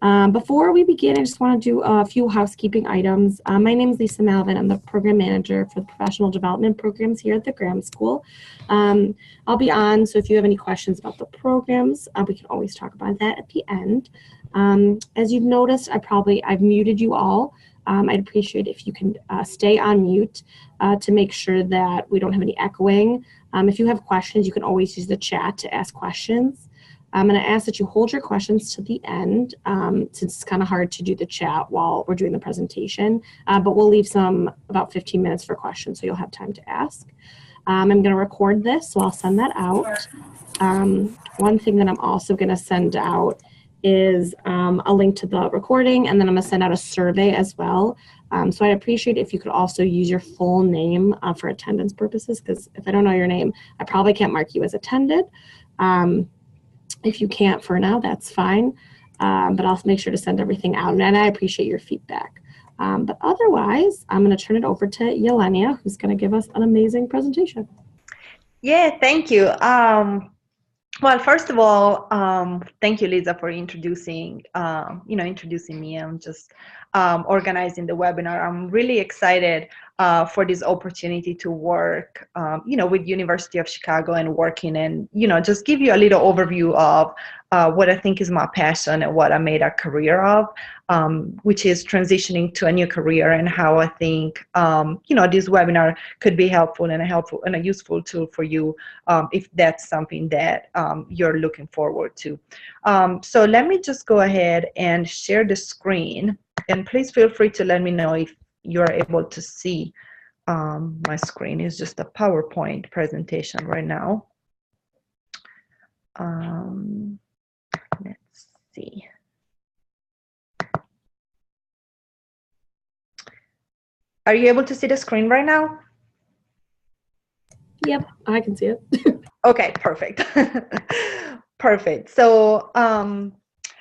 Before we begin, I just want to do a few housekeeping items. My name is Lisa Malvin. I'm the program manager for the professional development programs here at the Graham School. I'll be on, so if you have any questions about the programs, we can always talk about that at the end. As you've noticed, I've muted you all. I'd appreciate if you can stay on mute to make sure that we don't have any echoing. If you have questions, you can always use the chat to ask questions. I'm going to ask that you hold your questions to the end, since it's kind of hard to do the chat while we're doing the presentation, but we'll leave about 15 minutes for questions, so you'll have time to ask. I'm going to record this, so I'll send that out. One thing that I'm also going to send out is a link to the recording, and then I'm going to send out a survey as well. So I'd appreciate if you could also use your full name for attendance purposes, because if I don't know your name, I probably can't mark you as attended. If you can't for now, that's fine, but I'll make sure to send everything out, and I appreciate your feedback. But otherwise, I'm going to turn it over to Yelenia, who's going to give us an amazing presentation. Yeah, thank you. Well, first of all, thank you, Lisa, for introducing me and just organizing the webinar. I'm really excited for this opportunity to work, with University of Chicago and working and, just give you a little overview of what I think is my passion and what I made a career of, which is transitioning to a new career, and how I think, this webinar could be helpful and a useful tool for you if that's something that you're looking forward to. So let me just go ahead and share the screen, and please feel free to let me know if you're able to see my screen. Is just a PowerPoint presentation right now. Let's see. Are you able to see the screen right now? Yep, I can see it. Okay, perfect. Perfect. So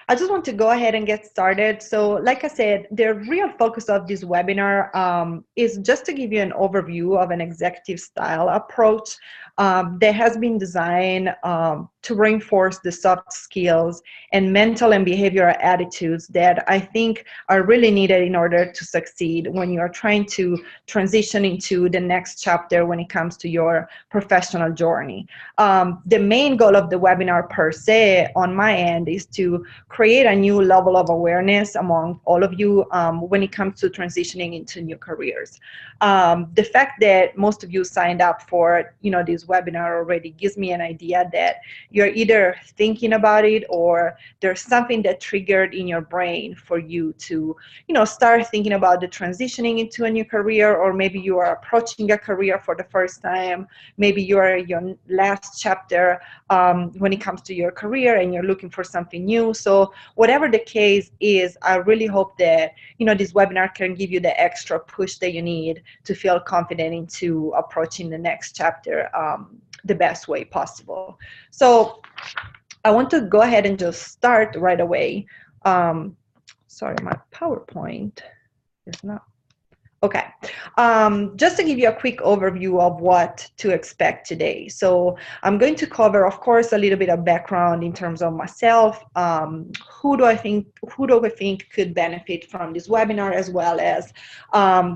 I just want to go ahead and get started. So like I said, the real focus of this webinar is just to give you an overview of an executive style approach that has been designed to reinforce the soft skills and mental and behavioral attitudes that I think are really needed in order to succeed when you are trying to transition into the next chapter when it comes to your professional journey. The main goal of the webinar per se on my end is to create a new level of awareness among all of you when it comes to transitioning into new careers. The fact that most of you signed up for this webinar already gives me an idea that you're either thinking about it, or there's something that triggered in your brain for you to start thinking about the transitioning into a new career, or maybe you are approaching a career for the first time. Maybe you are in your last chapter when it comes to your career and you're looking for something new. So whatever the case is, I really hope that this webinar can give you the extra push that you need to feel confident into approaching the next chapter the best way possible. So I want to go ahead and just start right away. Sorry, my PowerPoint is not. Okay, just to give you a quick overview of what to expect today. So I'm going to cover, of course, a little bit of background in terms of myself. Who do I think could benefit from this webinar, as well as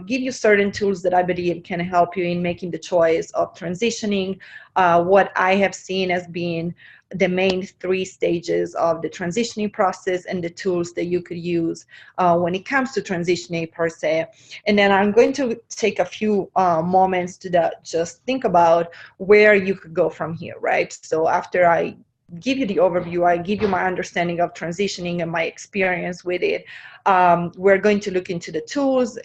give you certain tools that I believe can help you in making the choice of transitioning, what I have seen as being the main 3 stages of the transitioning process, and the tools that you could use when it comes to transitioning per se. And then I'm going to take a few moments to just think about where you could go from here, right? So after I give you the overview, I give you my understanding of transitioning and my experience with it. We're going to look into the tools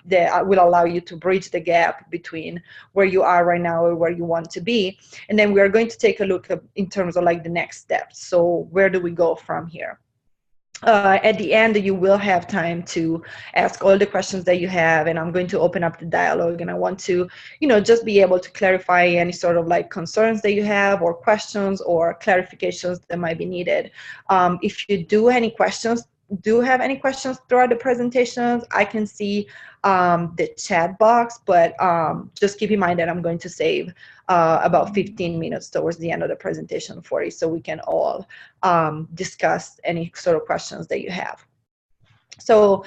that will allow you to bridge the gap between where you are right now and where you want to be. And then we are going to take a look in terms of like the next steps. So where do we go from here? At the end, you will have time to ask all the questions that you have, and I'm going to open up the dialogue, and I want to, just be able to clarify any sort of like concerns that you have, or questions or clarifications that might be needed. If you do any questions, do have any questions throughout the presentations, I can see the chat box, but just keep in mind that I'm going to save about 15 minutes towards the end of the presentation for you, so we can all discuss any sort of questions that you have. So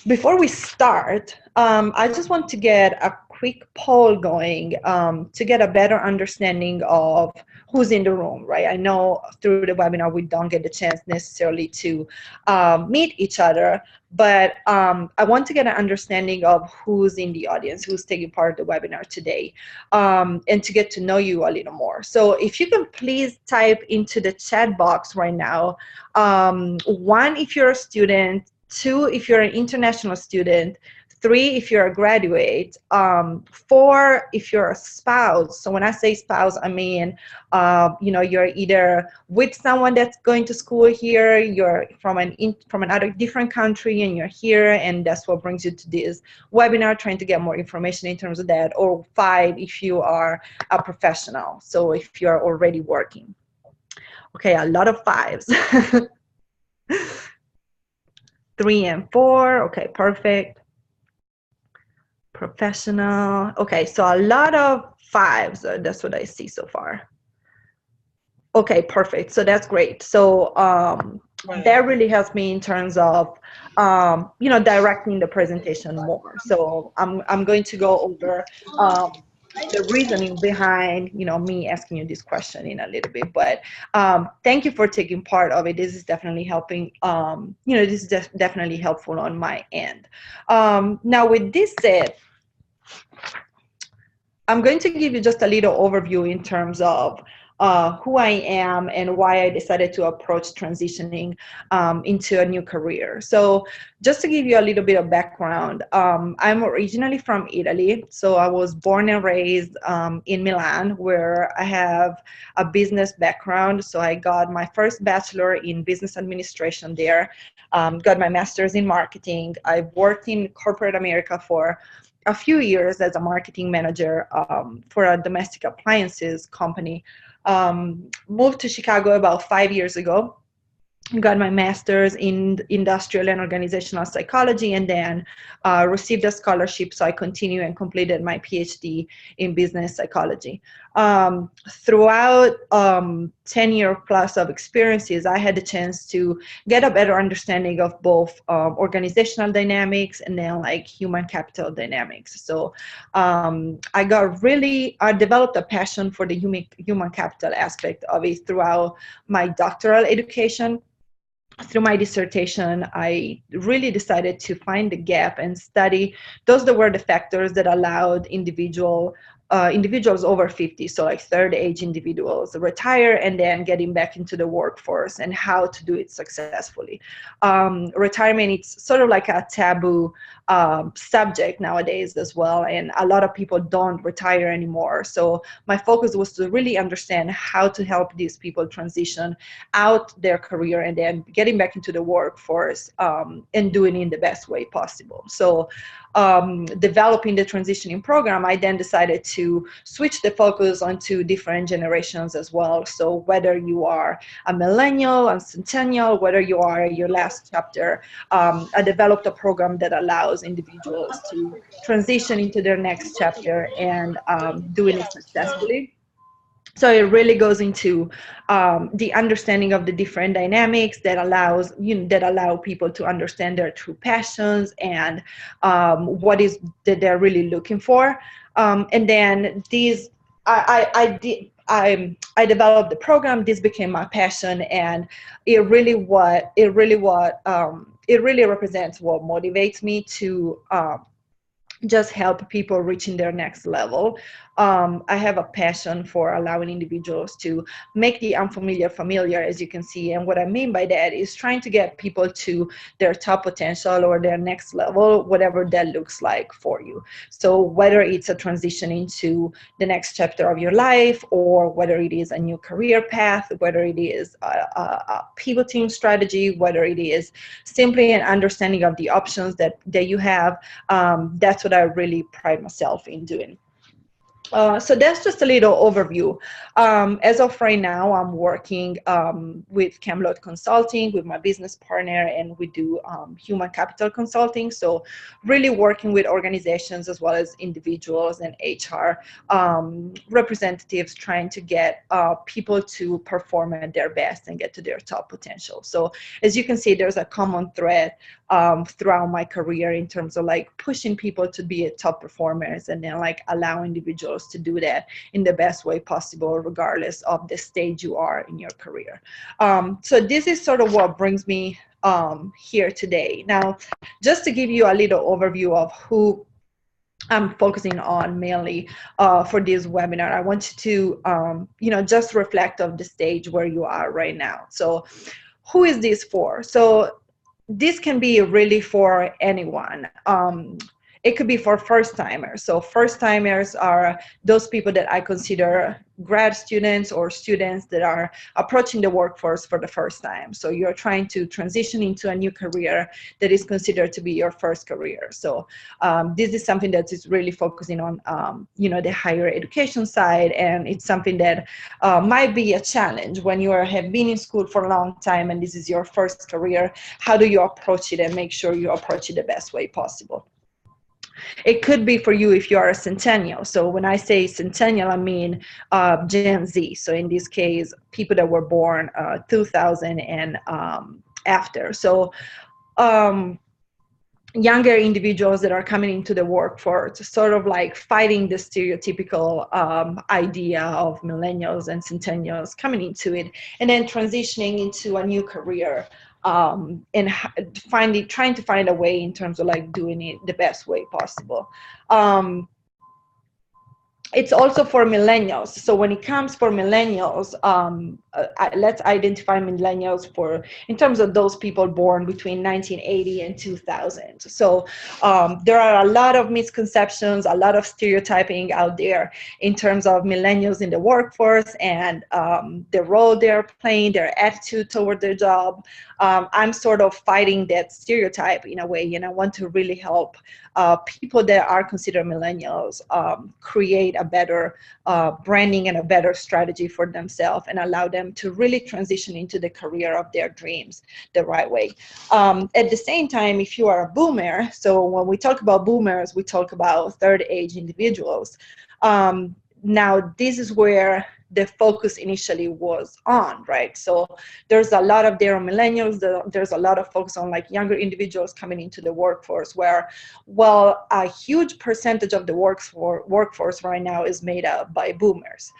before we start, I just want to get a quick poll going to get a better understanding of who's in the room, right? I know through the webinar we don't get the chance necessarily to meet each other, but I want to get an understanding of who's in the audience, who's taking part of the webinar today, and to get to know you a little more. So if you can please type into the chat box right now, 1 if you're a student, 2 if you're an international student, 3 if you're a graduate, 4 if you're a spouse. So when I say spouse, I mean, you know, you're either with someone that's going to school here, you're from another different country, and you're here, and that's what brings you to this webinar, trying to get more information in terms of that. Or 5 if you are a professional, so if you're already working. Okay, a lot of 5s. 3 and 4, okay, perfect. Professional, okay, so a lot of 5s, that's what I see so far. Okay, perfect, so that's great. So that really helps me in terms of, you know, directing the presentation more. So I'm going to go over the reasoning behind, you know, me asking you this question in a little bit, but thank you for taking part of it. This is definitely helping, you know, this is definitely helpful on my end. Now with this said, I'm going to give you just a little overview in terms of who I am and why I decided to approach transitioning into a new career. So just to give you a little bit of background, I'm originally from Italy. So I was born and raised in Milan, where I have a business background. So I got my first bachelor in business administration there, got my master's in marketing. I worked in corporate America for a few years as a marketing manager for a domestic appliances company. Moved to Chicago about 5 years ago. Got my master's in industrial and organizational psychology, and then received a scholarship, so I continued and completed my PhD in business psychology. Throughout 10-year plus of experiences, I had the chance to get a better understanding of both organizational dynamics and then like human capital dynamics. So I developed a passion for the human capital aspect of it throughout my doctoral education. Through my dissertation, I really decided to find the gap and study those that were the factors that allowed individuals over 50, so like third age individuals, retire and then getting back into the workforce, and how to do it successfully. Retirement, it's sort of like a taboo subject nowadays as well, and a lot of people don't retire anymore. So my focus was to really understand how to help these people transition out their career and then getting back into the workforce and doing it in the best way possible. So developing the transitioning program, I then decided to switch the focus onto different generations as well. So whether you are a millennial, a centennial, whether you are your last chapter, I developed a program that allows individuals to transition into their next chapter and doing it successfully. So it really goes into the understanding of the different dynamics that allow people to understand their true passions and what is that they're really looking for. And then I developed the program. This became my passion, and it really represents what motivates me to just help people reaching their next level. I have a passion for allowing individuals to make the unfamiliar familiar, as you can see. And what I mean by that is trying to get people to their top potential or their next level, whatever that looks like for you. So whether it's a transition into the next chapter of your life, or whether it is a new career path, whether it is a pivoting strategy, whether it is simply an understanding of the options that you have, that's what I really pride myself in doing. So that's just a little overview. As of right now, I'm working with Camelot Consulting with my business partner, and we do human capital consulting. So really working with organizations as well as individuals and HR representatives, trying to get people to perform at their best and get to their top potential. So as you can see, there's a common thread throughout my career in terms of like pushing people to be a top performers, and then like allow individuals to do that in the best way possible, regardless of the stage you are in your career. So this is sort of what brings me here today. Now, just to give you a little overview of who I'm focusing on mainly for this webinar, I want you to, just reflect on the stage where you are right now. So who is this for? So this can be really for anyone. It could be for first timers. So first timers are those people that I consider grad students or students that are approaching the workforce for the first time. So you're trying to transition into a new career that is considered to be your first career. So this is something that is really focusing on, the higher education side, and it's something that might be a challenge when you have been in school for a long time and this is your first career. How do you approach it and make sure you approach it the best way possible? It could be for you if you are a centennial. So when I say centennial, I mean Gen Z. So in this case, people that were born 2000 and after. So younger individuals that are coming into the workforce, sort of like fighting the stereotypical idea of millennials and centennials coming into it, and then transitioning into a new career, and trying to find a way in terms of like doing it the best way possible. It's also for millennials. So when it comes for millennials, let's identify millennials in terms of those people born between 1980 and 2000. So there are a lot of misconceptions, a lot of stereotyping out there in terms of millennials in the workforce and the role they're playing, their attitude toward their job. I'm sort of fighting that stereotype in a way, and I want to really help people that are considered millennials create a better branding and a better strategy for themselves, and allow them to really transition into the career of their dreams the right way. At the same time, if you are a boomer, so when we talk about boomers, we talk about third age individuals. Now, this is where the focus initially was on, right? So there's a lot of there are millennials, there's a lot of focus on like younger individuals coming into the workforce, where, well, a huge percentage of the workforce right now is made up by boomers,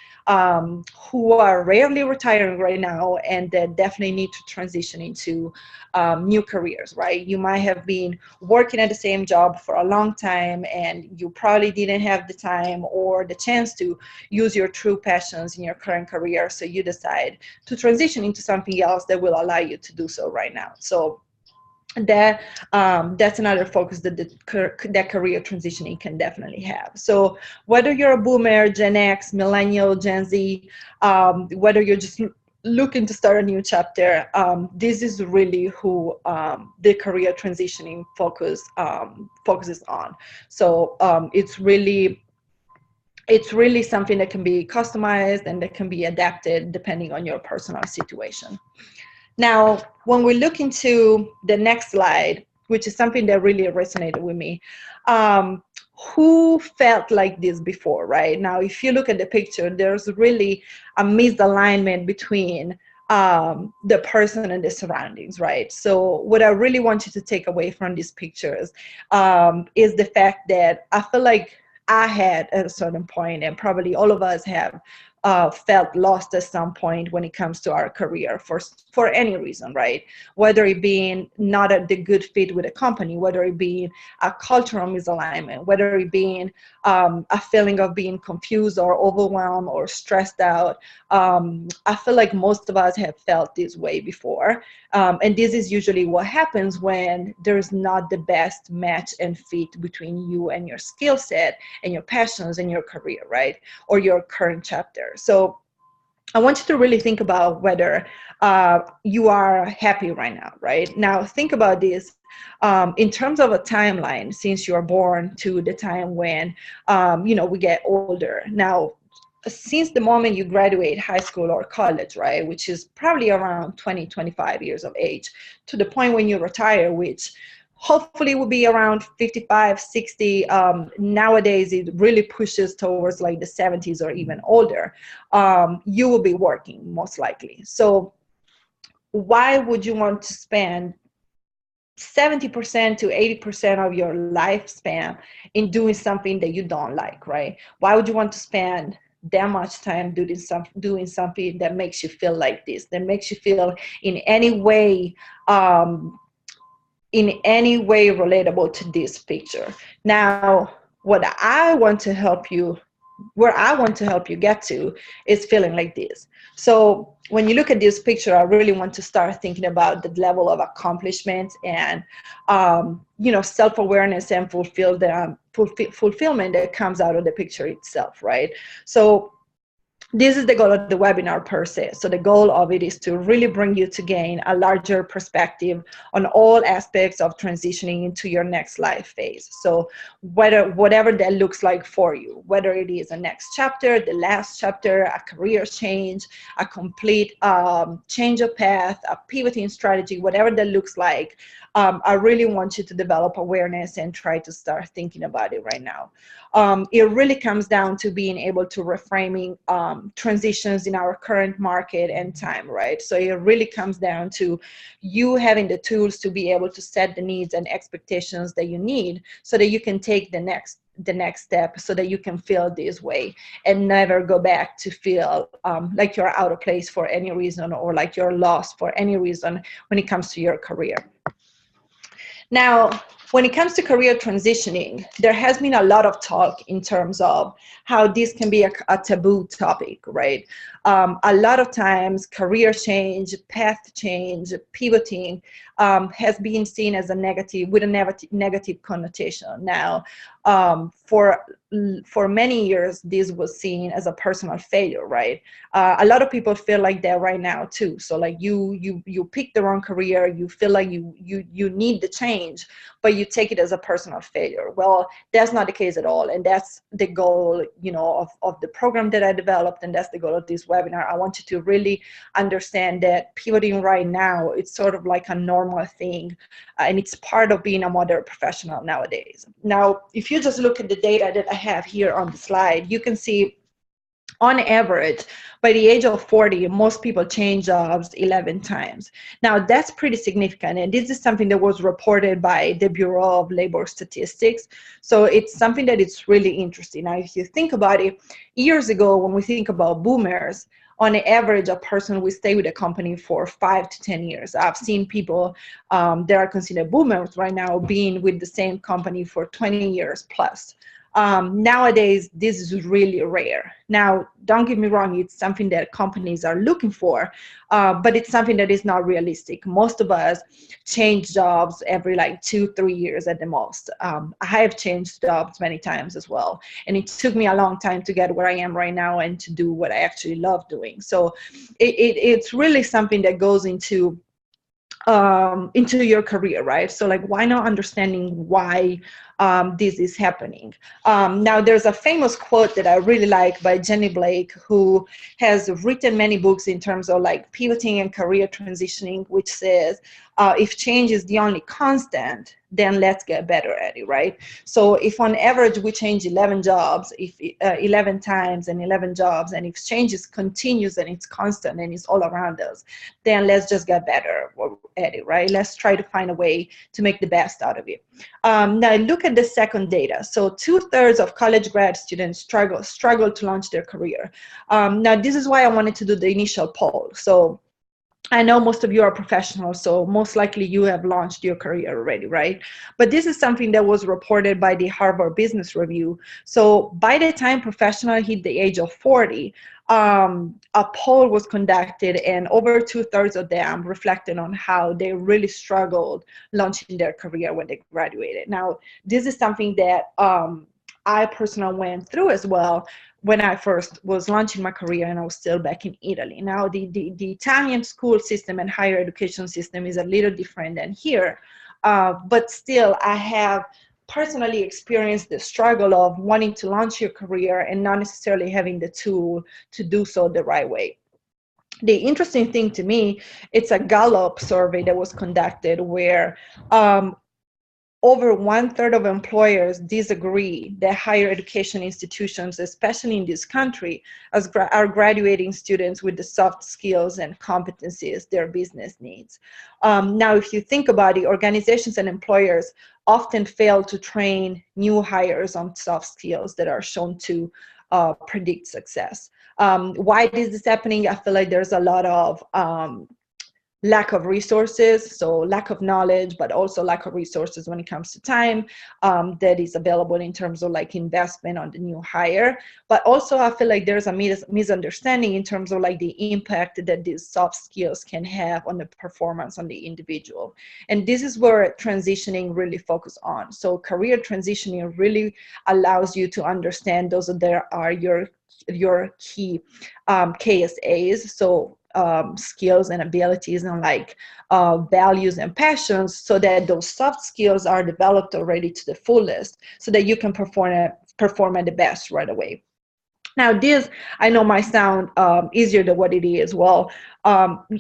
who are rarely retiring right now, and that definitely need to transition into new careers, right? You might have been working at the same job for a long time, and you probably didn't have the time or the chance to use your true passions in your current career. So you decide to transition into something else that will allow you to do so right now. So that's another focus that that career transitioning can definitely have. So whether you're a boomer, Gen X, millennial, Gen Z, whether you're just looking to start a new chapter, this is really who the career transitioning focuses on. So it's really something that can be customized and that can be adapted depending on your personal situation. Now, when we look into the next slide, which is something that really resonated with me, who felt like this before, right? Now, if you look at the picture, there's really a misalignment between the person and the surroundings, right? So what I really want you to take away from these pictures is the fact that I feel like I had at a certain point, and probably all of us have, felt lost at some point when it comes to our career for any reason, right? Whether it being not the good fit with a company, whether it being a cultural misalignment, whether it being a feeling of being confused or overwhelmed or stressed out. I feel like most of us have felt this way before. And this is usually what happens when there's not the best match and fit between you and your skill set and your passions and your career, right? Or your current chapter. So I want you to really think about whether you are happy right now, right? Now, think about this in terms of a timeline since you are born to the time when, we get older. Now, since the moment you graduate high school or college, right, which is probably around 20, 25 years of age, to the point when you retire, which hopefully will be around 55, 60. Nowadays, it really pushes towards like the 70s or even older. You will be working most likely. So why would you want to spend 70% to 80% of your lifespan in doing something that you don't like, right? Why would you want to spend that much time doing something that makes you feel like this, that makes you feel in any way relatable to this picture? Now, what I want to help you, where I want to help you get to, is feeling like this. So when you look at this picture, I really want to start thinking about the level of accomplishment and, self-awareness and fulfillment that comes out of the picture itself, right? So this is the goal of the webinar per se. So the goal of it is to really bring you to gain a larger perspective on all aspects of transitioning into your next life phase. So whatever that looks like for you, whether it is a next chapter, the last chapter, a career change, a complete change of path, a pivoting strategy, whatever that looks like, I really want you to develop awareness and try to start thinking about it right now. It really comes down to being able to reframing transitions in our current market and time, right? So it really comes down to you having the tools to be able to set the needs and expectations that you need so that you can take the next step, so that you can feel this way and never go back to feel like you're out of place for any reason, or like you're lost for any reason when it comes to your career. Now, when it comes to career transitioning, there has been a lot of talk in terms of how this can be a taboo topic, right? A lot of times, career change, path change, pivoting has been seen as a negative, with a negative connotation. Now, for many years, this was seen as a personal failure, right? A lot of people feel like that right now too. So like you pick the wrong career, you feel like you need the change, but you take it as a personal failure. Well, that's not the case at all. And that's the goal, of the program that I developed. And that's the goal of this webinar. I want you to really understand that pivoting right now, it's sort of like a normal thing. And it's part of being a modern professional nowadays. Now, if you just look at the data that I have here on the slide, you can see on average, by the age of 40, most people change jobs 11 times. Now, that's pretty significant. And this is something that was reported by the Bureau of Labor Statistics. So it's something that is really interesting. Now, if you think about it, years ago, when we think about boomers, on average, a person will stay with a company for 5 to 10 years. I've seen people that are considered boomers right now being with the same company for 20 years plus. Nowadays, this is really rare. Now, don't get me wrong, it's something that companies are looking for, but it's something that is not realistic. Most of us change jobs every like 2-3 years at the most. I have changed jobs many times as well. And it took me a long time to get where I am right now and to do what I actually love doing. So it's really something that goes into your career, right? So like, why not understanding why this is happening? Now, there's a famous quote that I really like by Jenny Blake, who has written many books in terms of like pivoting and career transitioning, which says, if change is the only constant, then let's get better at it, right? So if on average we change 11 jobs, if 11 times and 11 jobs, and if change is continuous and it's constant and it's all around us, then let's just get better at it, right? Let's try to find a way to make the best out of it. Now look at the second data. So 2/3 of college grad students struggle to launch their career. Now this is why I wanted to do the initial poll. So I know most of you are professionals, so most likely you have launched your career already, right? But this is something that was reported by the Harvard Business Review. So by the time professionals hit the age of 40, a poll was conducted, and over 2/3 of them reflected on how they really struggled launching their career when they graduated. Now, this is something that I personally went through as well. when I first was launching my career and I was still back in Italy. Now the Italian school system and higher education system is a little different than here, but still I have personally experienced the struggle of wanting to launch your career and not necessarily having the tool to do so the right way. The interesting thing to me, it's a Gallup survey that was conducted where over 1/3 of employers disagree that higher education institutions, especially in this country, are graduating students with the soft skills and competencies their business needs. Now, if you think about it, organizations and employers often fail to train new hires on soft skills that are shown to predict success. Why is this happening? I feel like there's a lot of lack of resources, so lack of knowledge, but also lack of resources when it comes to time that is available in terms of like investment on the new hire. But also I feel like there's a misunderstanding in terms of like the impact that these soft skills can have on the performance on the individual. And this is where transitioning really focus on. So career transitioning really allows you to understand those that are your key KSAs. So skills and abilities and like values and passions, so that those soft skills are developed already to the fullest so that you can perform at the best right away. Now this, I know, might sound easier than what it is. Well,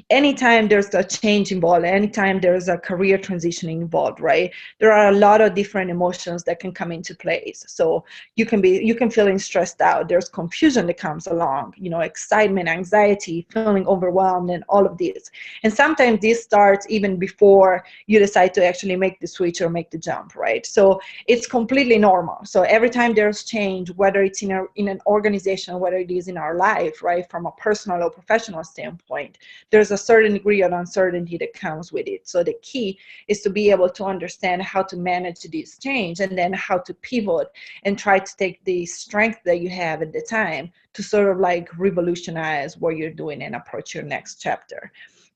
anytime there's a change involved, anytime there's a career transitioning involved, right, there are a lot of different emotions that can come into place. So you can feeling stressed out, there's confusion that comes along, you know, excitement, anxiety, feeling overwhelmed, and all of this. And sometimes this starts even before you decide to actually make the switch or make the jump, right? So it's completely normal. So every time there's change, whether it's in an organization, whether it is in our life, right, from a personal or professional standpoint, there's a certain degree of uncertainty that comes with it. So the key is to be able to understand how to manage this change, and then how to pivot and try to take the strength that you have at the time to sort of like revolutionize what you're doing and approach your next chapter.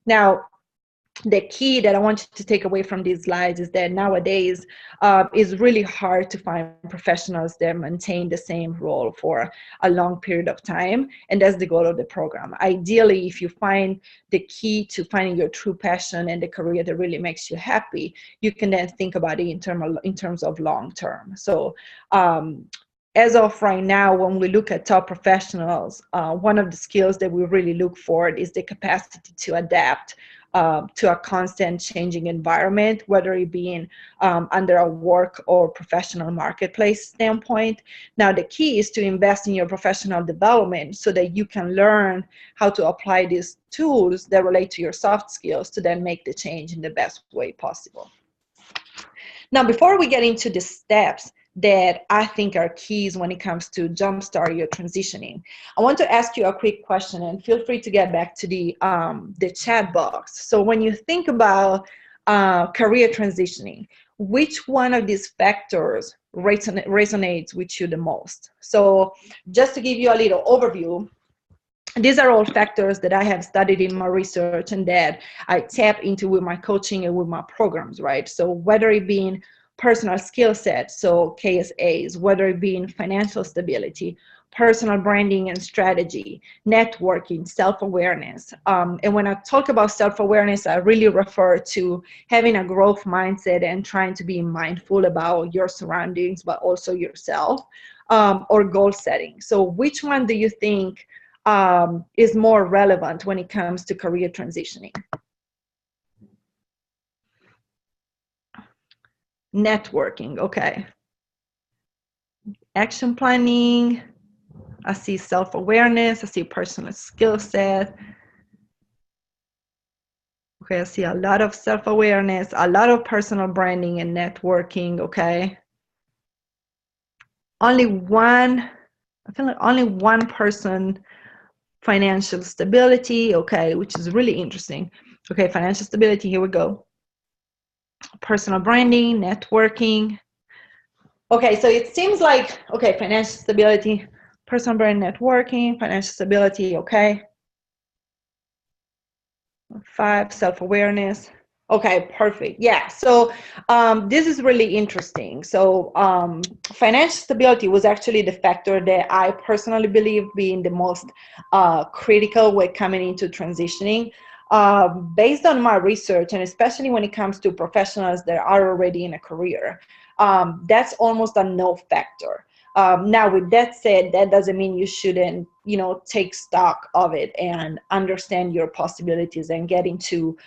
Now, the key that I want you to take away from these slides is that nowadays it's really hard to find professionals that maintain the same role for a long period of time, and that's the goal of the program. Ideally, if you find the key to finding your true passion and the career that really makes you happy, you can then think about it in terms of long term. So as of right now, when we look at top professionals, one of the skills that we really look for is the capacity to adapt to a constant changing environment, whether it be in, under a work or professional marketplace standpoint. Now, the key is to invest in your professional development so that you can learn how to apply these tools that relate to your soft skills to then make the change in the best way possible. Now, before we get into the steps that I think are keys when it comes to jumpstart your transitioning, I want to ask you a quick question, and feel free to get back to the chat box. So when you think about career transitioning, which one of these factors resonates with you the most? So just to give you a little overview, these are all factors that I have studied in my research and that I tap into with my coaching and with my programs, right? So whether it being personal skill sets, so KSAs, whether it be in financial stability, personal branding and strategy, networking, self-awareness. And when I talk about self-awareness, I really refer to having a growth mindset and trying to be mindful about your surroundings, but also yourself, or goal setting. So which one do you think is more relevant when it comes to career transitioning? Networking, okay. Action planning, I see self-awareness, I see personal skill set. Okay, I see a lot of self-awareness, a lot of personal branding and networking, okay. Only one, I feel like only one person, financial stability, okay, which is really interesting. Okay, financial stability, here we go. Personal branding, networking. Okay, so it seems like, okay, financial stability, personal brand, networking, financial stability, okay. 5, self-awareness. Okay, perfect. Yeah. So this is really interesting. So financial stability was actually the factor that I personally believe being the most critical when coming into transitioning. Based on my research, and especially when it comes to professionals that are already in a career, that's almost a no factor. Now, with that said, that doesn't mean you shouldn't, take stock of it and understand your possibilities and get into,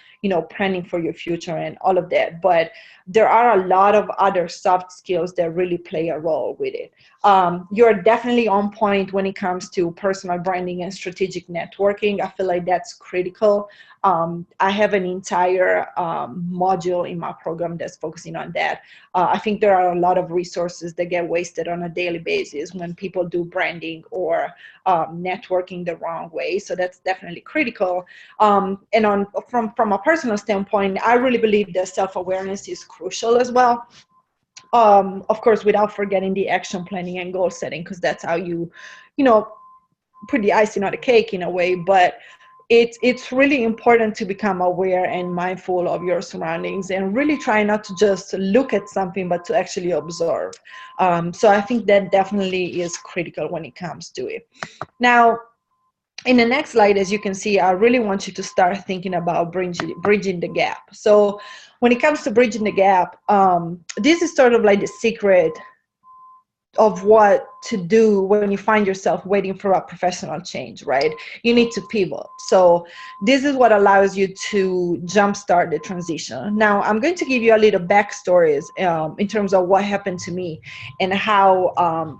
planning for your future and all of that. But there are a lot of other soft skills that really play a role with it. You're definitely on point when it comes to personal branding and strategic networking. I feel like that's critical. I have an entire module in my program that's focusing on that. I think there are a lot of resources that get wasted on a daily basis when people do branding or networking the wrong way. So that's definitely critical. And from a personal standpoint, I really believe that self-awareness is crucial as well. Of course, without forgetting the action planning and goal setting, because that's how you know, put the icing on the cake in a way. But it's really important to become aware and mindful of your surroundings and really try not to just look at something, but to actually observe. So I think that definitely is critical when it comes to it. Now, in the next slide, as you can see, I really want you to start thinking about bridging the gap. So when it comes to bridging the gap, this is sort of like the secret of what to do when you find yourself waiting for a professional change, right? You need to pivot. So this is what allows you to jumpstart the transition. Now, I'm going to give you a little backstories in terms of what happened to me and how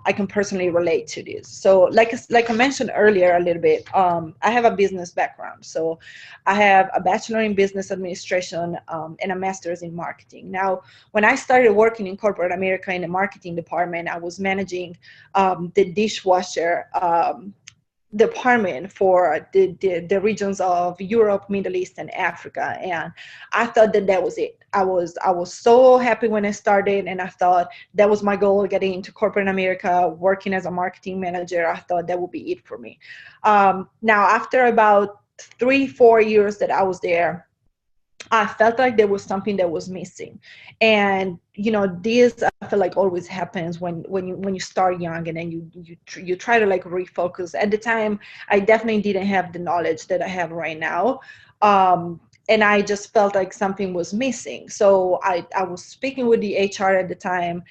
I can personally relate to this. So like I mentioned earlier a little bit, I have a business background. So I have a bachelor in business administration and a master's in marketing. Now, when I started working in corporate America in the marketing department, I was managing the dishwasher department for the regions of Europe, Middle East, and Africa. And I thought that was it. I was so happy when I started, and I thought that was my goal, getting into corporate America, working as a marketing manager. I thought that would be it for me. Now, after about 3-4 years that I was there, I felt like there was something that was missing. And this, I feel like, always happens when you start young, and then you try to like refocus. At the time, I definitely didn't have the knowledge that I have right now. And I just felt like something was missing. So I was speaking with the HR at the time.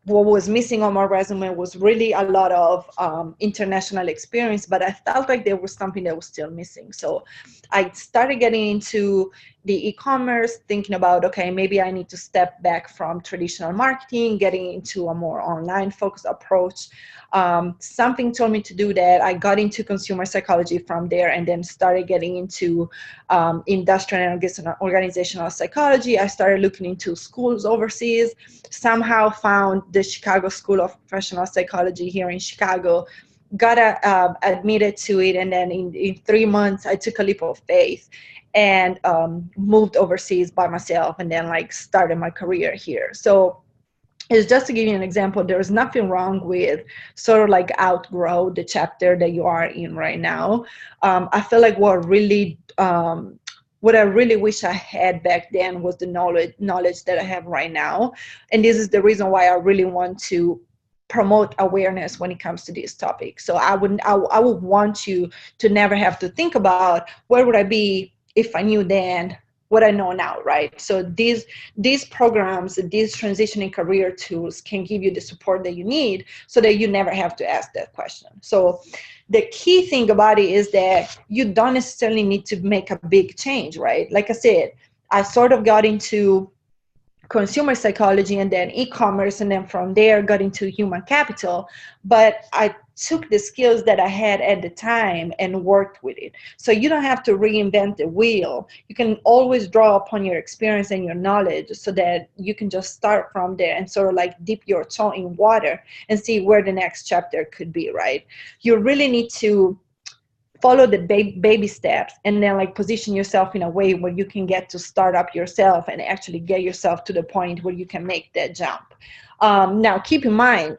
What was missing on my resume was really a lot of international experience, but I felt like there was something that was still missing. So I started getting into the e-commerce, thinking about, okay, maybe I need to step back from traditional marketing, getting into a more online focused approach. Something told me to do that. I got into consumer psychology from there, and then started getting into industrial and organizational psychology. I started looking into schools overseas, somehow found the Chicago School of Professional Psychology here in Chicago, got admitted to it, and then in 3 months, I took a leap of faith and moved overseas by myself, and then like started my career here. So it's just to give you an example. There's nothing wrong with sort of like outgrow the chapter that you are in right now. I feel like what I really wish I had back then was the knowledge that I have right now. And this is the reason why I really want to promote awareness when it comes to this topic. So I would want you to never have to think about where would I be if I knew then what I know now, right? So these programs, these transitioning career tools can give you the support that you need so that you never have to ask that question. So the key thing about it is that you don't necessarily need to make a big change, right? Like I said, I sort of got into consumer psychology and then e-commerce, and then from there got into human capital, but I took the skills that I had at the time and worked with it. So you don't have to reinvent the wheel. You can always draw upon your experience and your knowledge so that you can just start from there and sort of like dip your toe in water and see where the next chapter could be, right? You really need to follow the baby steps and then like position yourself in a way where you can get to start up yourself and actually get yourself to the point where you can make that jump. Now, keep in mind,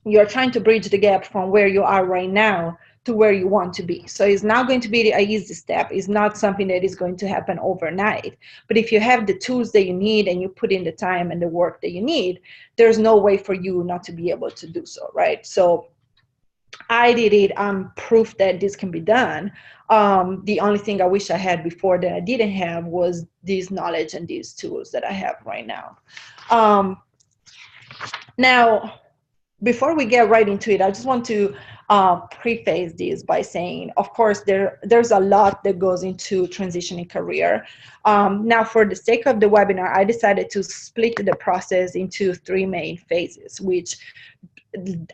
you're trying to bridge the gap from where you are right now to where you want to be. So it's not going to be an easy step. It's not something that is going to happen overnight. But if you have the tools that you need and you put in the time and the work that you need, there's no way for you not to be able to do so, right? So I did it. I'm proof that this can be done. The only thing I wish I had before that I didn't have was this knowledge and these tools that I have right now. Now, before we get right into it, I just want to preface this by saying, of course, there's a lot that goes into transitioning career. Now, for the sake of the webinar, I decided to split the process into 3 main phases, which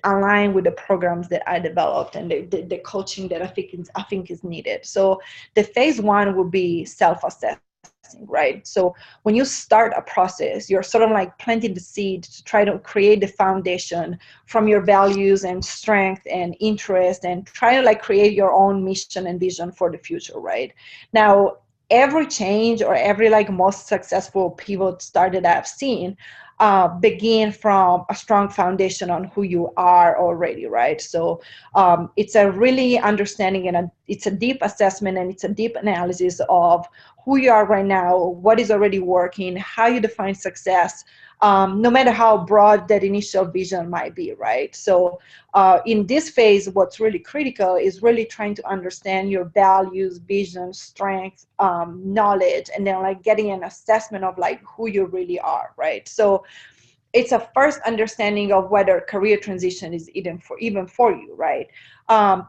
align with the programs that I developed and the coaching that I think is needed. So the phase 1 will be self-assessing, right? So when you start a process, you're sort of like planting the seed to try to create the foundation from your values and strength and interest, and try to like create your own mission and vision for the future, right? Now, every change or every like most successful pivot start that I've seen begin from a strong foundation on who you are already, right? So it's a really understanding, and it's a deep assessment, and it's a deep analysis of who you are right now, what is already working, how you define success, no matter how broad that initial vision might be, right? So in this phase, what's really critical is really trying to understand your values, vision, strength, knowledge, and then like getting an assessment of like who you really are, right? So it's a first understanding of whether career transition is even for you, right?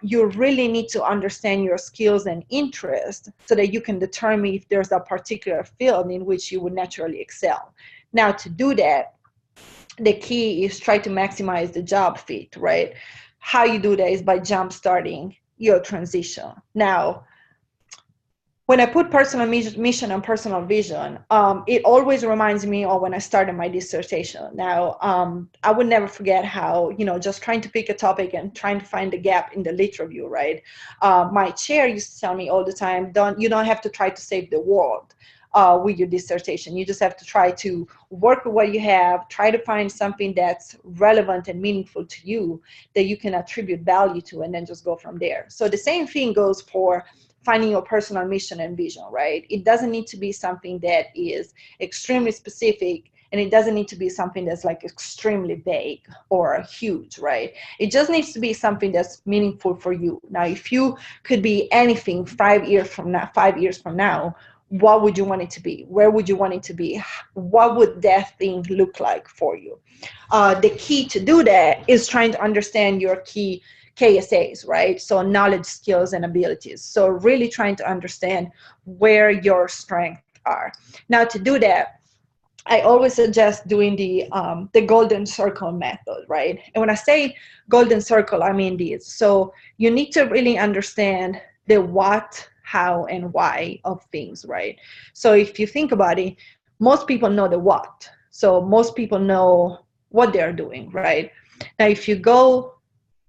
You really need to understand your skills and interests so that you can determine if there's a particular field in which you would naturally excel. Now, to do that, the key is try to maximize the job fit, right? How you do that is by jump starting your transition. Now, when I put personal mission and personal vision, it always reminds me of when I started my dissertation. Now, I would never forget how, just trying to pick a topic and trying to find the gap in the literature review, right? My chair used to tell me all the time, you don't have to try to save the world with your dissertation. You just have to try to work with what you have, try to find something that's relevant and meaningful to you that you can attribute value to, and then just go from there. So the same thing goes for finding your personal mission and vision, right? It doesn't need to be something that is extremely specific, and it doesn't need to be something that's like extremely vague or huge, right? It just needs to be something that's meaningful for you. Now, if you could be anything 5 years from now, what would you want it to be? Where would you want it to be? What would that thing look like for you? The key to do that is trying to understand your key KSAs, right? So knowledge, skills, and abilities. So really trying to understand where your strengths are. Now, to do that, I always suggest doing the golden circle method, right? And when I say golden circle, I mean this. So you need to really understand the what, how, and why of things, right? So if you think about it, most people know the what. So most people know what they're doing, right? Now, if you go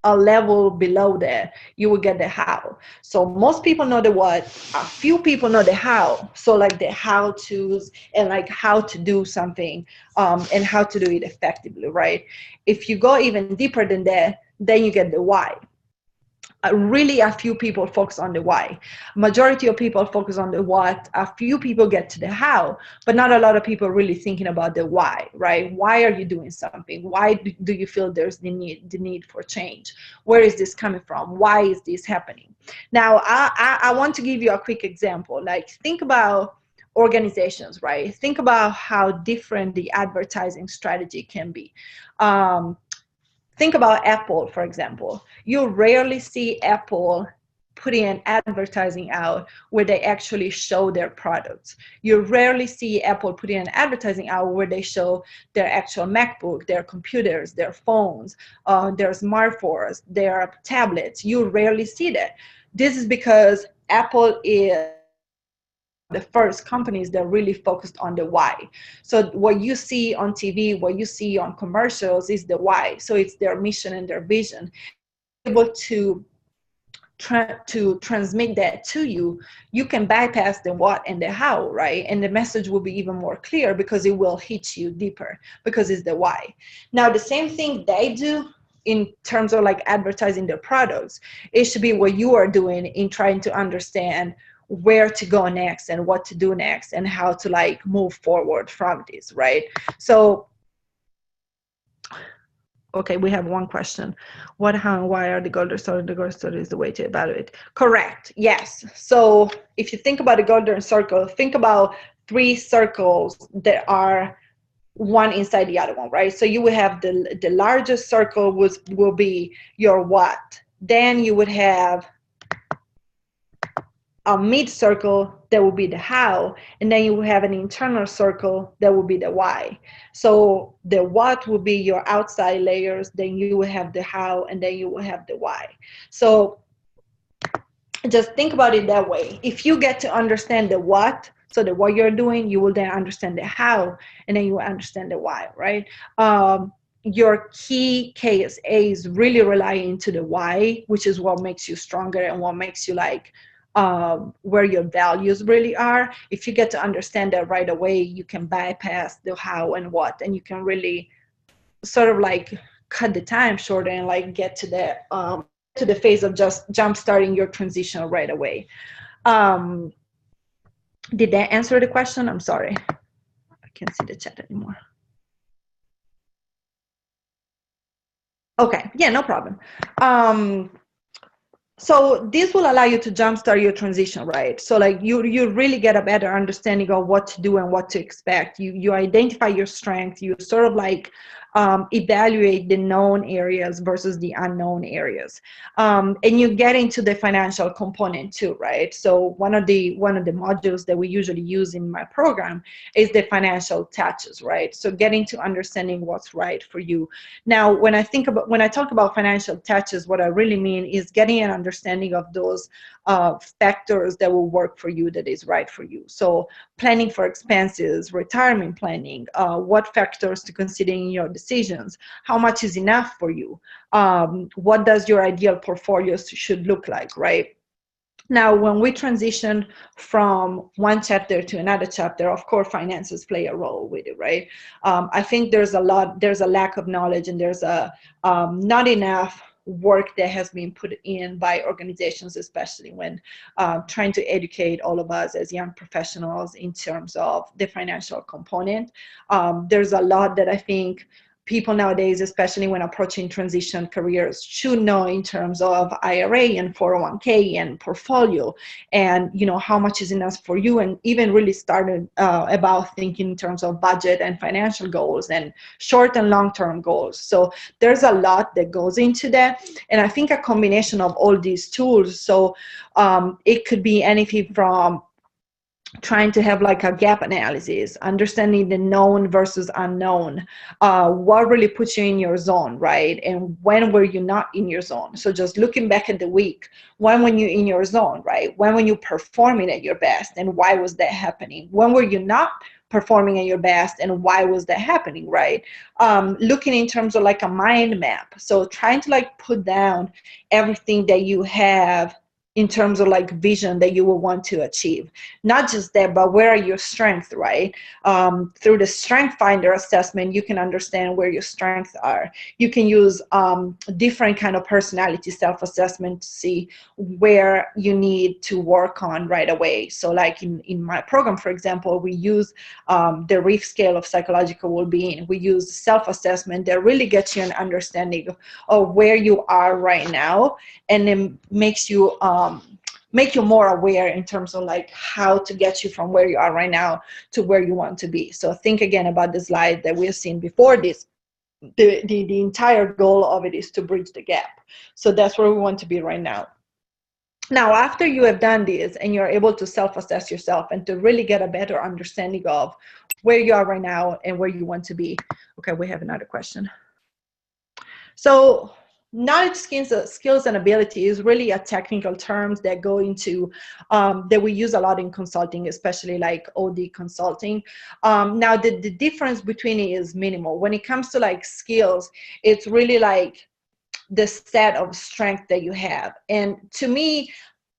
a level below that, you will get the how. So most people know the what, a few people know the how. So like the how to's and like how to do something and how to do it effectively, right? If you go even deeper than that, then you get the why. Really, a few people focus on the why. Majority of people focus on the what. A few people get to the how, but not a lot of people really thinking about the why, right? Why are you doing something? Why do you feel there's the need for change? Where is this coming from? Why is this happening? Now, I want to give you a quick example. Like, think about organizations, right? Think about how different the advertising strategy can be. Think about Apple, for example. You rarely see Apple putting an advertising out where they actually show their products. You rarely see Apple putting an advertising out where they show their actual MacBook, their computers, their phones, their smartphones, their tablets. You rarely see that. This is because Apple is the first companies that really focused on the why. So what you see on TV, what you see on commercials is the why. So it's their mission and their vision. Able to transmit that to you, you can bypass the what and the how, right? And the message will be even more clear because it will hit you deeper because it's the why. Now, the same thing they do, in terms of like advertising their products. It should be what you are doing in trying to understand where to go next and what to do next and how to like move forward from this, right? So okay, we have one question. What, how, and why are the golden circle? The golden circle is the way to evaluate. Correct. Yes. So if you think about the golden circle, think about 3 circles that are one inside the other one, right? So you would have the largest circle will be your what. Then you would have a mid circle that will be the how, and then you will have an internal circle that will be the why. So the what will be your outside layers, then you will have the how, and then you will have the why. So just think about it that way. If you get to understand the what, so that what you're doing, you will then understand the how, and then you will understand the why, right? Your key KSAs really rely into the why, which is what makes you stronger and what makes you like where your values really are. If you get to understand that right away, you can bypass the how and what, and you can really sort of like cut the time short and like get to the phase of just jump starting your transition right away. Did that answer the question? I'm sorry, I can't see the chat anymore. Okay, yeah, no problem. So this will allow you to jumpstart your transition, right? So like you really get a better understanding of what to do and what to expect. You identify your strengths. You sort of like evaluate the known areas versus the unknown areas, and you get into the financial component too, right? So one of the modules that we usually use in my program is the financial touches, right? So getting to understanding what's right for you. Now, when I talk about financial touches, what I really mean is getting an understanding of those factors that will work for you, that is right for you. So planning for expenses, retirement planning, what factors to consider in your decisions, how much is enough for you, what does your ideal portfolio should look like, right? Now, when we transition from one chapter to another chapter, of course, finances play a role with it, right? I think there's a lack of knowledge, and there's not enough work that has been put in by organizations, especially when trying to educate all of us as young professionals in terms of the financial component. There's a lot that I think people nowadays, especially when approaching transition careers, should know in terms of IRA and 401k and portfolio, and how much is enough for you, and even really started about thinking in terms of budget and financial goals and short and long-term goals. So there's a lot that goes into that, and I think a combination of all these tools. So it could be anything from trying to have like a gap analysis, understanding the known versus unknown, what really puts you in your zone, right? And when were you not in your zone? So just looking back at the week, when were you in your zone, right? When were you performing at your best, and why was that happening? When were you not performing at your best, and why was that happening, right? Looking in terms of like a mind map. So trying to like put down everything that you have in terms of like vision that you will want to achieve. Not just that, but where are your strengths, right? Through the Strength Finder assessment, you can understand where your strengths are. You can use different kind of personality self-assessment to see where you need to work on right away. So like in my program, for example, we use the RIF scale of psychological well-being. We use self-assessment that really gets you an understanding of where you are right now, and then makes you make you more aware in terms of like how to get you from where you are right now to where you want to be. So think again about the slide that we've seen before this. The entire goal of it is to bridge the gap. So that's where we want to be right now. Now, after you have done this and you're able to self-assess yourself and to really get a better understanding of where you are right now and where you want to be. Okay, we have another question. So knowledge, skills and ability is really a technical terms that go into that we use a lot in consulting, especially like OD consulting. Now the difference between it is minimal. When it comes to like skills, it's really like the set of strength that you have. And to me,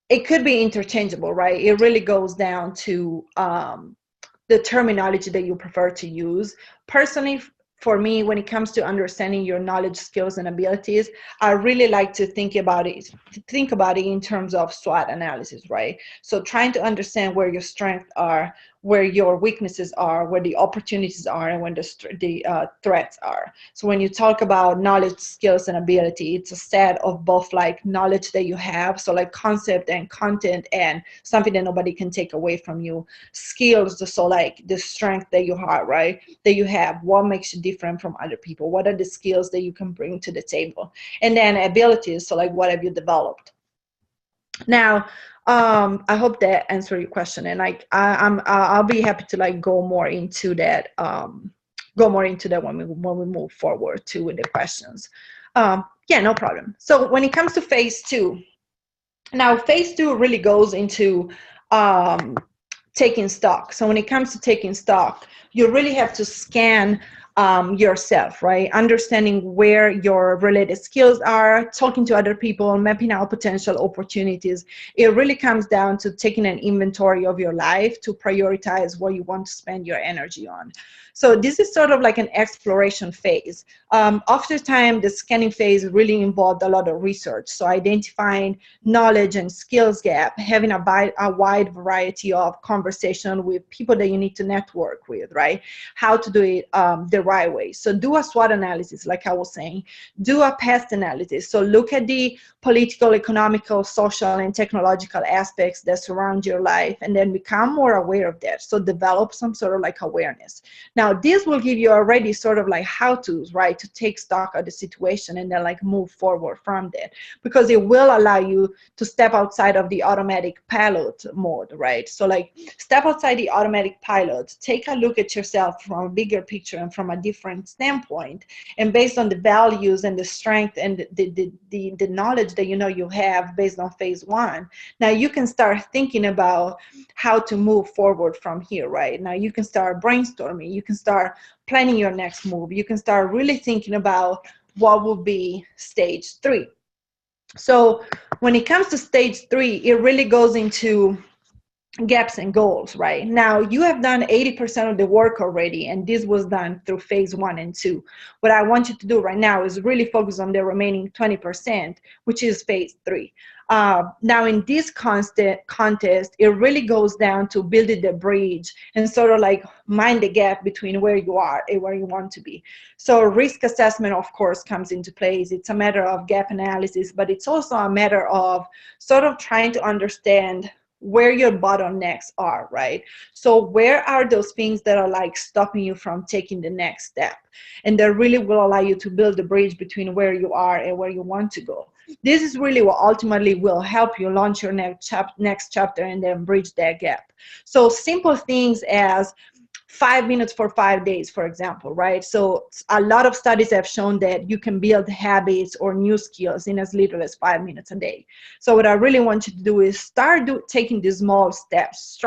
it could be interchangeable, right? It really goes down to the terminology that you prefer to use. Personally, for me, when it comes to understanding your knowledge, skills, and abilities, I really like to think about it in terms of SWOT analysis, right? So trying to understand where your strengths are, where your weaknesses are, where the opportunities are, and when the threats are. So when you talk about knowledge, skills, and ability, it's a set of both like knowledge that you have, so like concept and content and something that nobody can take away from you. Skills, so like the strength that you have, right? That you have, what makes you different from other people? What are the skills that you can bring to the table? And then abilities, so like what have you developed? Now, I hope that answered your question, and like I'll be happy to like go more into that when we move forward to with the questions. Yeah, no problem. So when it comes to phase two, now phase two really goes into taking stock. So when it comes to taking stock, you really have to scan yourself, right? Understanding where your related skills are, talking to other people, mapping out potential opportunities. It really comes down to taking an inventory of your life to prioritize what you want to spend your energy on. So this is sort of like an exploration phase. Oftentimes, the scanning phase really involved a lot of research. So identifying knowledge and skills gap, having a wide variety of conversation with people that you need to network with, right? How to do it the right way. So do a SWOT analysis, like I was saying. Do a past analysis. So look at the political, economical, social, and technological aspects that surround your life, and then become more aware of that. So develop some sort of like awareness. Now, this will give you already sort of like how-tos, right, to take stock of the situation and then like move forward from that, because it will allow you to step outside of the automatic pilot mode, right? So like step outside the automatic pilot, take a look at yourself from a bigger picture and from a different standpoint, and based on the values and the strength and the knowledge that you have based on phase one, now you can start thinking about how to move forward from here, right? Now you can start brainstorming, you can start planning your next move, you can start really thinking about what will be stage three. So when it comes to stage three, it really goes into gaps and goals, right? Now you have done 80% of the work already, and this was done through phase one and two. What I want you to do right now is really focus on the remaining 20%, which is phase three. Now in this contest, it really goes down to building the bridge and sort of like mind the gap between where you are and where you want to be. So risk assessment, of course, comes into place. It's a matter of gap analysis, but it's also a matter of sort of trying to understand where your bottlenecks are, right? So where are those things that are like stopping you from taking the next step? And that really will allow you to build the bridge between where you are and where you want to go. This is really what ultimately will help you launch your next chapter and then bridge that gap. So simple things as 5 minutes for 5 days, for example, right? So a lot of studies have shown that you can build habits or new skills in as little as 5 minutes a day. So what I really want you to do is start taking these small steps.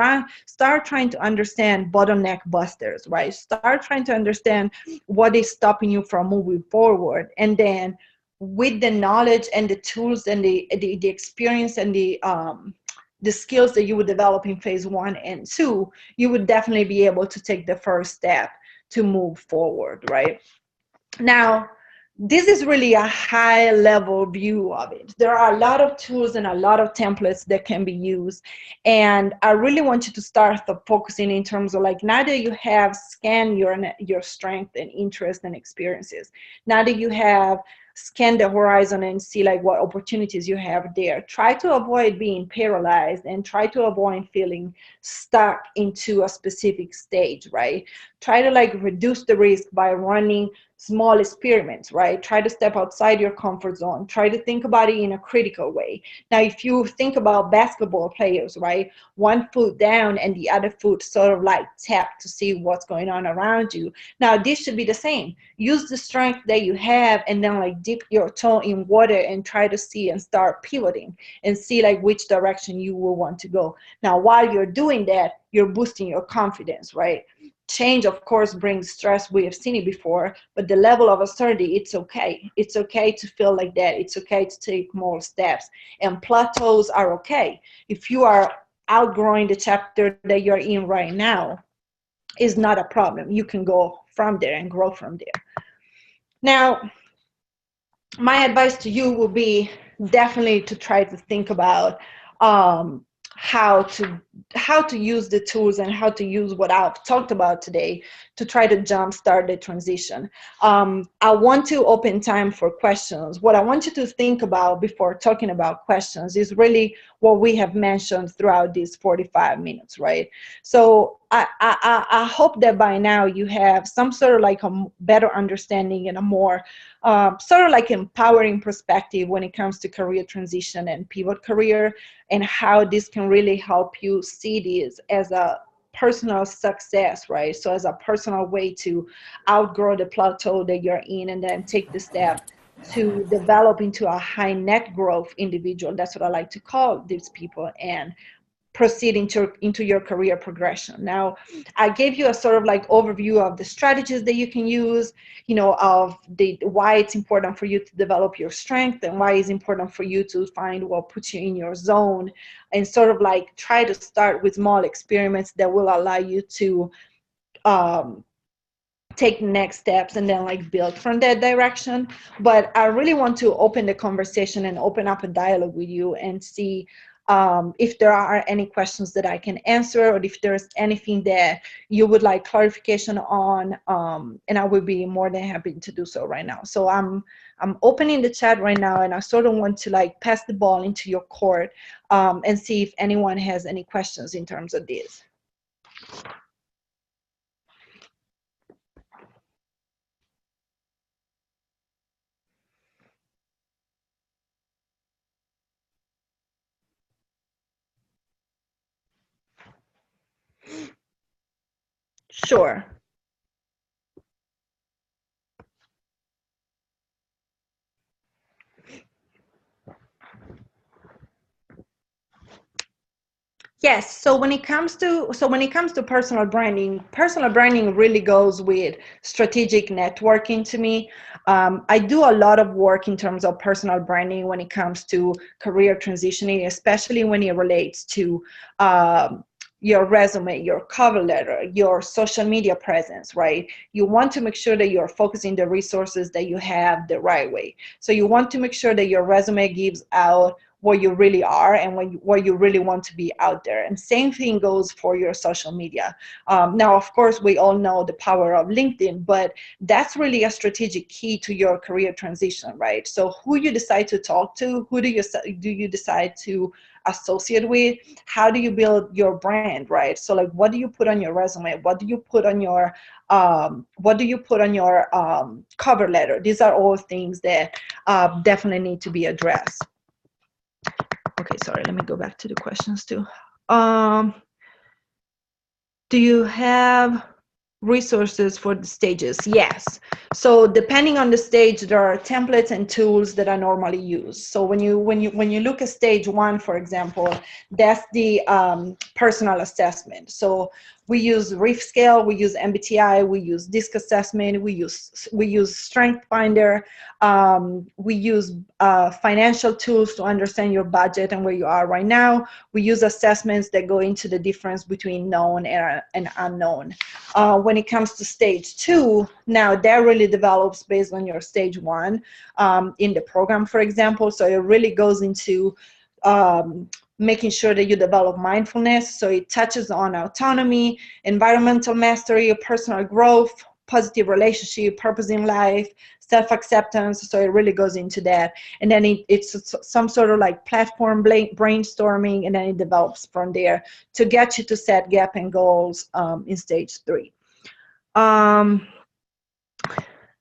Start trying to understand bottleneck busters, right? Start trying to understand what is stopping you from moving forward. And then with the knowledge and the tools and the experience and the skills that you would develop in phase one and two, you would definitely be able to take the first step to move forward, right? Now, this is really a high level view of it. There are a lot of tools and a lot of templates that can be used. And I really want you to start focusing in terms of like, now that you have scanned your strength and interest and experiences, now that you have scan the horizon and see like what opportunities you have there. Try to avoid being paralyzed and try to avoid feeling stuck into a specific stage, right? Try to like reduce the risk by running small experiments, right? Try to step outside your comfort zone. Try to think about it in a critical way. Now, if you think about basketball players, right? One foot down and the other foot sort of like tap to see what's going on around you. Now, this should be the same. Use the strength that you have and then like dip your toe in water and try to see and start pivoting and see like which direction you will want to go. Now, while you're doing that, you're boosting your confidence, right? Change, of course, brings stress. We have seen it before, but the level of uncertainty, it's okay. It's okay to feel like that. It's okay to take more steps. And plateaus are okay. If you are outgrowing the chapter that you're in right now, is not a problem. You can go from there and grow from there. Now, my advice to you will be definitely to try to think about um, how to use the tools and how to use what I've talked about today to try to jumpstart the transition. I want to open time for questions. What I want you to think about before talking about questions is really what we have mentioned throughout these 45 minutes, right? So I hope that by now you have some sort of like a better understanding and a more sort of like empowering perspective when it comes to career transition and pivot career, and how this can really help you see this as a personal success, right? So as a personal way to outgrow the plateau that you're in and then take the step to develop into a high net growth individual. That's what I like to call these people, and proceed into your career progression. Now, I gave you a sort of like overview of the strategies that you can use, you know, of the why it's important for you to develop your strength and why it's important for you to find what puts you in your zone, and sort of like try to start with small experiments that will allow you to take next steps and then like build from that direction. But I really want to open the conversation and open up a dialogue with you and see if there are any questions that I can answer, or if there's anything that you would like clarification on, and I would be more than happy to do so right now. So I'm opening the chat right now, and I sort of want to like pass the ball into your court and see if anyone has any questions in terms of this. Sure. Yes. So when it comes to personal branding really goes with strategic networking to me. I do a lot of work in terms of personal branding when it comes to career transitioning, especially when it relates to your resume, your cover letter, your social media presence, right? You want to make sure that you're focusing the resources that you have the right way. So you want to make sure that your resume gives out what you really are and what you really want to be out there. And same thing goes for your social media. Now, of course, we all know the power of LinkedIn, but that's really a strategic key to your career transition, right? So who you decide to talk to, who do you decide to associate with, how do you build your brand, right? So like, what do you put on your resume? What do you put on your cover letter? These are all things that definitely need to be addressed. Okay, sorry, let me go back to the questions too. Do you have resources for the stages? Yes. So depending on the stage, there are templates and tools that I normally use. So when you look at stage 1, for example, that's the personal assessment. So we use Reef Scale, we use MBTI, we use DISC assessment, we use Strength Finder, we use financial tools to understand your budget and where you are right now. We use assessments that go into the difference between known and unknown. When it comes to stage 2, now that really develops based on your stage 1 in the program, for example. So it really goes into making sure that you develop mindfulness. So it touches on autonomy, environmental mastery, personal growth, positive relationship, purpose in life, self-acceptance. So it really goes into that. And then it's some sort of like platform brainstorming, and then it develops from there to get you to set gap and goals in stage 3.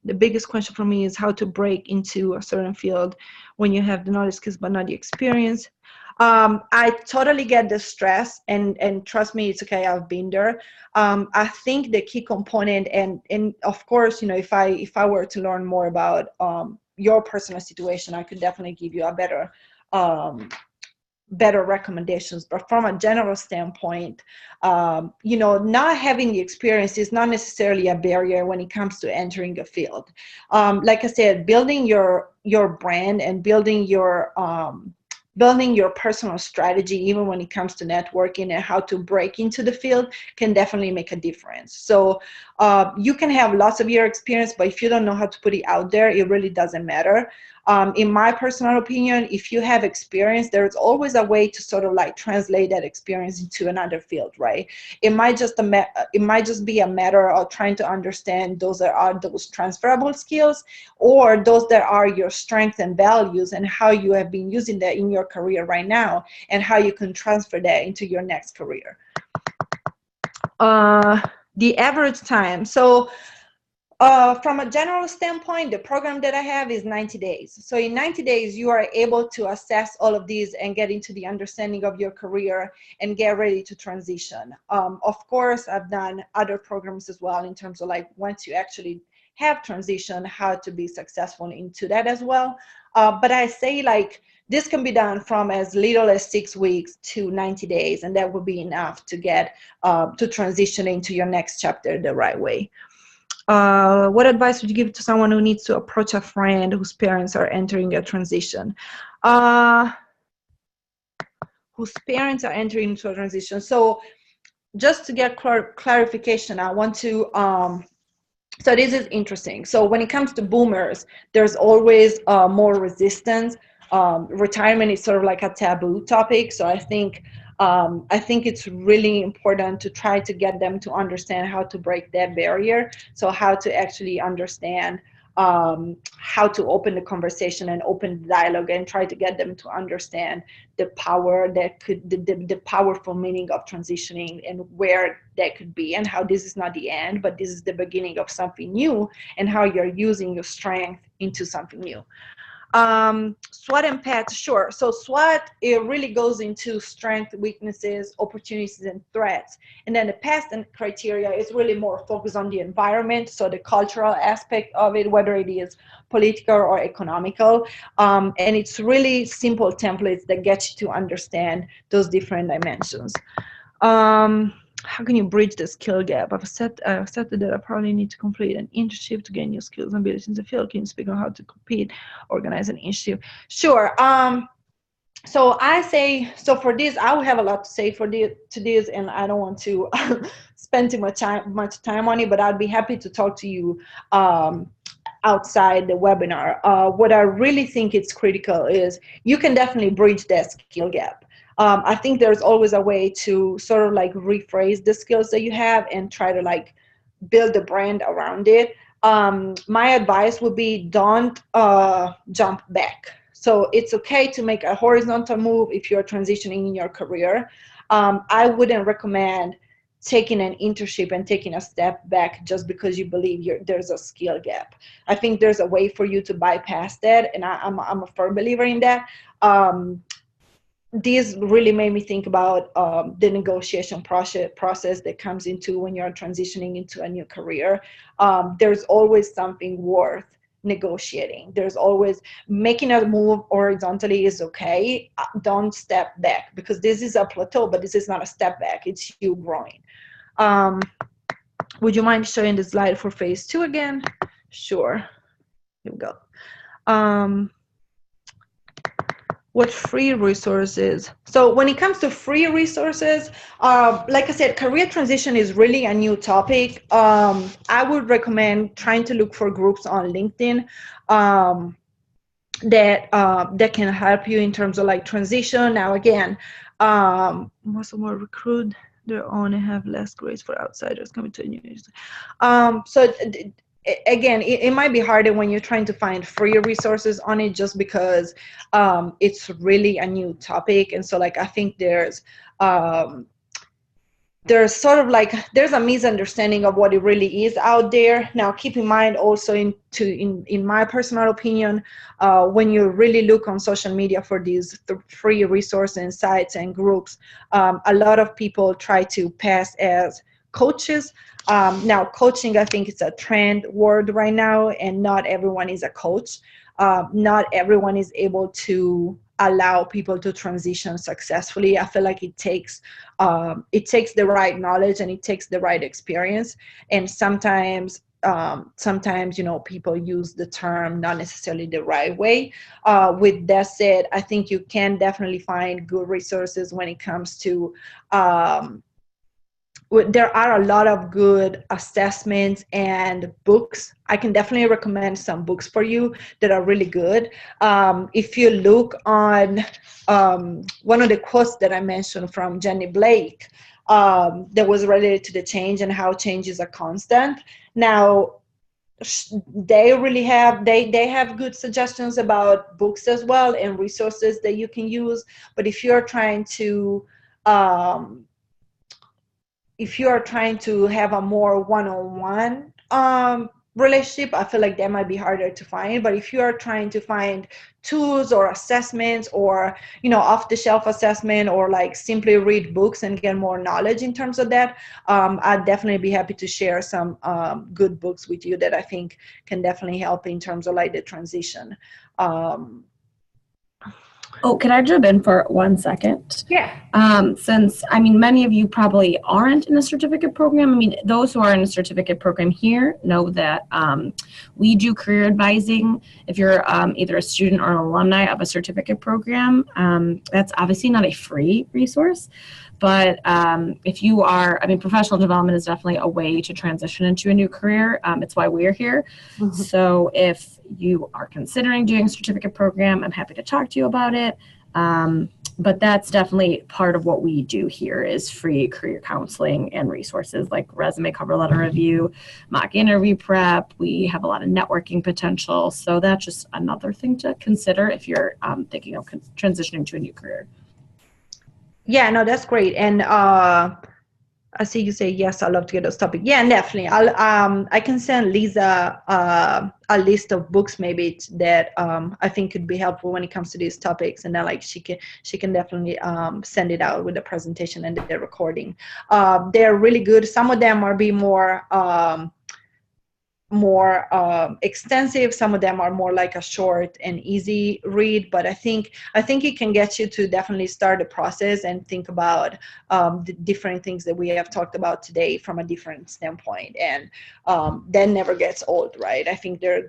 The biggest question for me is how to break into a certain field when you have the knowledge, skills, but not the experience. I totally get the stress, and trust me, it's okay. I've been there. I think the key component, and of course, you know, if I were to learn more about your personal situation, I could definitely give you a better recommendations. But from a general standpoint, you know, not having the experience is not necessarily a barrier when it comes to entering a field. Like I said, building your brand and building your building your personal strategy, even when it comes to networking and how to break into the field, can definitely make a difference. So you can have lots of year experience, but if you don't know how to put it out there, it really doesn't matter. In my personal opinion, if you have experience, there's always a way to sort of like translate that experience into another field, right? It might just be a matter of trying to understand those transferable skills, or those that are your strengths and values, and how you have been using that in your career right now, and how you can transfer that into your next career. The average time. So from a general standpoint, the program that I have is 90 days. So in 90 days, you are able to assess all of these and get into the understanding of your career and get ready to transition. Of course, I've done other programs as well in terms of like once you actually have transition, how to be successful into that as well. But I say like this can be done from as little as 6 weeks to 90 days, and that would be enough to get to transition into your next chapter the right way. What advice would you give to someone who needs to approach a friend whose parents are entering a transition? Whose parents are entering into a transition. So just to get clarification, I want to, so this is interesting. So when it comes to boomers, there's always more resistance. Retirement is sort of like a taboo topic. So I think it's really important to try to get them to understand how to break that barrier. So how to actually understand how to open the conversation and open the dialogue, and try to get them to understand the power that could, the powerful meaning of transitioning, and where that could be, and how this is not the end, but this is the beginning of something new, and how you're using your strength into something new. SWOT and PET, sure. So SWOT, it really goes into strengths, weaknesses, opportunities, and threats. And then the PET and criteria is really more focused on the environment, so the cultural aspect of it, whether it is political or economical. And it's really simple templates that get you to understand those different dimensions. How can you bridge the skill gap? I've accepted that I probably need to complete an internship to gain new skills and abilities in the field. Can you speak on how to compete, organize an internship? Sure. So I say, so for this, I will have a lot to say to this, and I don't want to spend too much time on it, but I'd be happy to talk to you outside the webinar. What I really think is critical is you can definitely bridge that skill gap. I think there's always a way to sort of like rephrase the skills that you have and try to like build a brand around it. My advice would be don't jump back. So it's okay to make a horizontal move if you're transitioning in your career. I wouldn't recommend taking an internship and taking a step back just because you believe there's a skill gap. I think there's a way for you to bypass that, and I'm a firm believer in that. This really made me think about the negotiation process that comes into when you're transitioning into a new career. There's always something worth negotiating. There's always making a move horizontally is okay. Don't step back, because this is a plateau, but this is not a step back. It's you growing. Would you mind showing the slide for phase 2 again? Sure. Here we go. What free resources? So when it comes to free resources, like I said, career transition is really a new topic. I would recommend trying to look for groups on LinkedIn that can help you in terms of like transition. Now again, most of more recruit their own and have less grades for outsiders coming to a new. So again, it might be harder when you're trying to find free resources on it, just because it's really a new topic. And so like I think there's sort of like there's a misunderstanding of what it really is out there. Now keep in mind also, in my personal opinion, when you really look on social media for these free resource and sites and groups, a lot of people try to pass as coaches. Now coaching, I think it's a trend word right now, and not everyone is a coach. Not everyone is able to allow people to transition successfully. I feel like it takes the right knowledge and it takes the right experience. And sometimes sometimes, people use the term not necessarily the right way. With that said, I think you can definitely find good resources when it comes to there are a lot of good assessments and books. I can definitely recommend some books for you that are really good. If you look on one of the quotes that I mentioned from Jenny Blake, that was related to the change and how change is a constant. Now, they really have they have good suggestions about books as well and resources that you can use. But if you're trying to have a more one-on-one relationship, I feel like that might be harder to find. But if you are trying to find tools or assessments or, off-the-shelf assessment, or like simply read books and get more knowledge in terms of that, I'd definitely be happy to share some good books with you that I think can definitely help in terms of like the transition. Oh, can I jump in for 1 second? Yeah. Since, many of you probably aren't in a certificate program. Those who are in a certificate program here know that we do career advising. If you're either a student or an alumni of a certificate program, that's obviously not a free resource. But if you are, professional development is definitely a way to transition into a new career. It's why we're here. Mm-hmm. So if you are considering doing a certificate program, I'm happy to talk to you about it. But that's definitely part of what we do here is free career counseling and resources like resume cover letter review, mock interview prep. We have a lot of networking potential. So that's just another thing to consider if you're thinking of transitioning to a new career. Yeah, no, that's great. And I see you say yes. I love to get those topics. Yeah, definitely. I can send Lisa a list of books maybe that I think could be helpful when it comes to these topics, and then like she can definitely send it out with the presentation and the recording. They're really good. Some of them are more extensive. Some of them are more like a short and easy read, but I think it can get you to definitely start the process and think about the different things that we have talked about today from a different standpoint, and that never gets old, right? I think there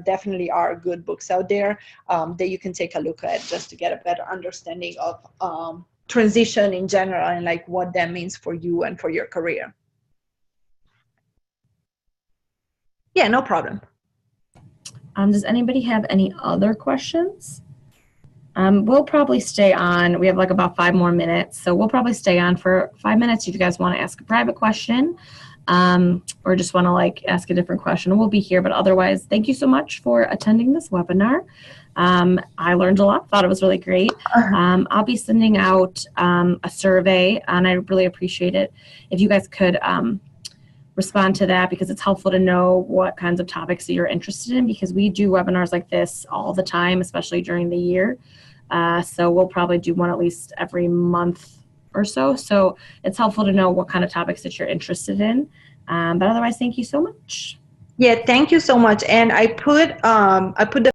definitely are good books out there that you can take a look at just to get a better understanding of transition in general and like what that means for you and for your career. Yeah, no problem. Does anybody have any other questions? We'll probably stay on. We have like about 5 more minutes, so we'll probably stay on for 5 minutes if you guys want to ask a private question or just want to like ask a different question. We'll be here, but otherwise, thank you so much for attending this webinar. I learned a lot, thought it was really great. I'll be sending out a survey, and I really appreciate it if you guys could respond to that, because it's helpful to know what kinds of topics that you're interested in, because we do webinars like this all the time, especially during the year. So we'll probably do one at least every month or so. So it's helpful to know what kind of topics that you're interested in. But otherwise, thank you so much. Yeah, thank you so much. And I put the